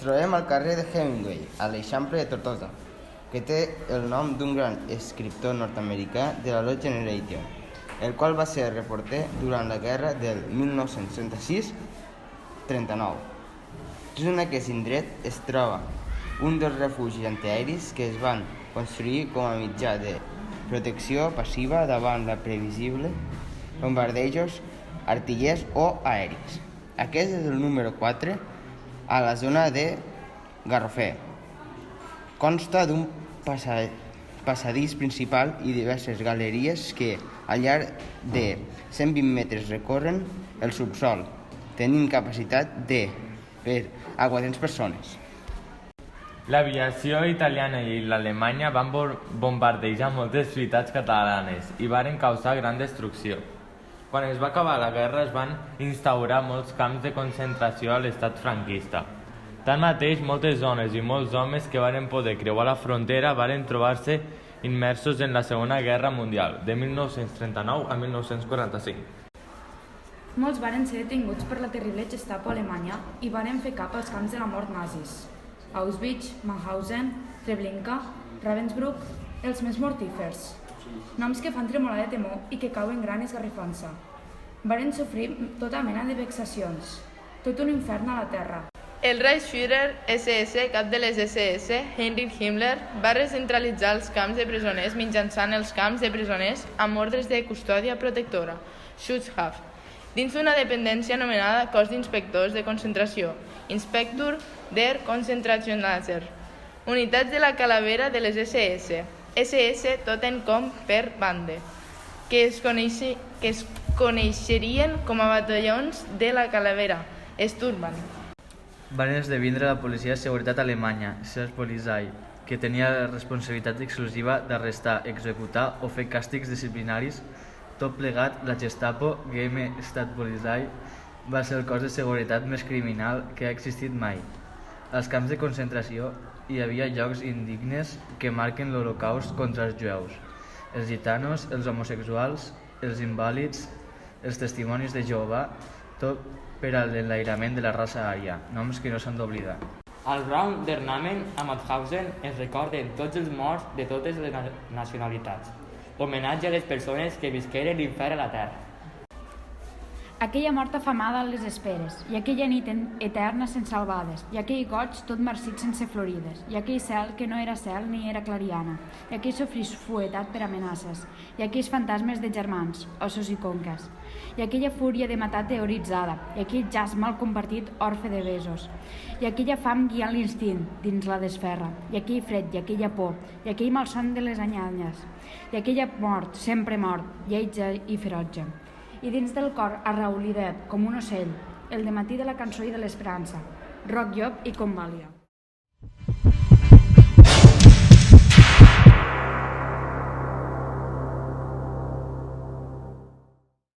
trobem al carrer de Hemingway, a l'Eixample de Tortosa, que té el nom d'un gran escriptor nord-americà de la Lost Generation, el qual va ser reporter durant la guerra del 1936-39. Just en aquest indret es troba un dels refugis antiaeris que es van construir com a mitjà de protecció passiva davant la previsible bombardejos artillers o aèris. Aquest és el número 4 a la zona de Garrofer. Consta d'un passadís principal i diverses galeries que al llarg de 120 metres recorren el subsòl, tenint capacitat per a 400 persones. L'aviació italiana i l'alemanya van bombardejar moltes ciutats catalanes i varen causar gran destrucció. Quan es va acabar la guerra es van instaurar molts camps de concentració a l'estat franquista. Tanmateix, moltes dones i molts homes que varen poder creuar la frontera varen trobar-se immersos en la Segona Guerra Mundial, de 1939 a 1945. Molts varen ser detinguts per la terrible Gestapo alemanya i varen fer cap als camps de la mort nazis. Auschwitz, Mauthausen, Treblinka, Ravensbrück, els més mortífers. Noms que fan tremolar de temor i que cauen gran esgarrifança. Varen sofrir tota mena de vexacions, tot un infern a la terra. El Reichsführer SS, cap de les SS, Heinrich Himmler, va recentralitzar els camps de presoners mitjançant els camps de presoners amb ordres de custòdia protectora, Schutzhaft, dins d'una dependència anomenada Cos d'Inspectors de Concentració, Inspektur der Konzentrationslager, unitats de la calavera de les SS, SS Totenkopf per Bande, que es coneixerien com a batallons de la calavera, Sturmbahn. Van esdevindre la policia de seguretat alemanya, Staatspolizei, que tenia la responsabilitat exclusiva d'arrestar, executar o fer càstigs disciplinaris. Tot plegat, la Gestapo, Geheime Staatspolizei, va ser el cos de seguretat més criminal que ha existit mai. Als camps de concentració hi havia llocs indignes que marquen l'Holocaust contra els jueus, els gitanos, els homosexuals, els invàlids, els testimonis de Jehovà, tot per a l'enlairament de la raça ària, noms que no s'han d'oblidar. Al Raum der Namen a Mauthausen es recorden tots els morts de totes les nacionalitats. Homenatge a les persones que visqueren l'infern a la terra. Aquella mort afamada a les esperes, i aquella nit eterna sense albades, i aquell goig tot marcit sense florides, i aquell cel que no era cel ni era clariana, i aquell sofrís fuetat per amenaces, i aquells fantasmes de germans, ossos i conques, i aquella fúria de matar teoritzada, i aquell jazz mal compartit orfe de besos, i aquella fam guiant l'instint dins la desferra, i aquell fred i aquella por, i aquell malson de les anyanyes, i aquella mort, sempre mort, lletja i ferotge. I dins del cor arraulidet, com un ocell, el dematí de la cançó i de l'esperança, Roc Llop i Convàlia.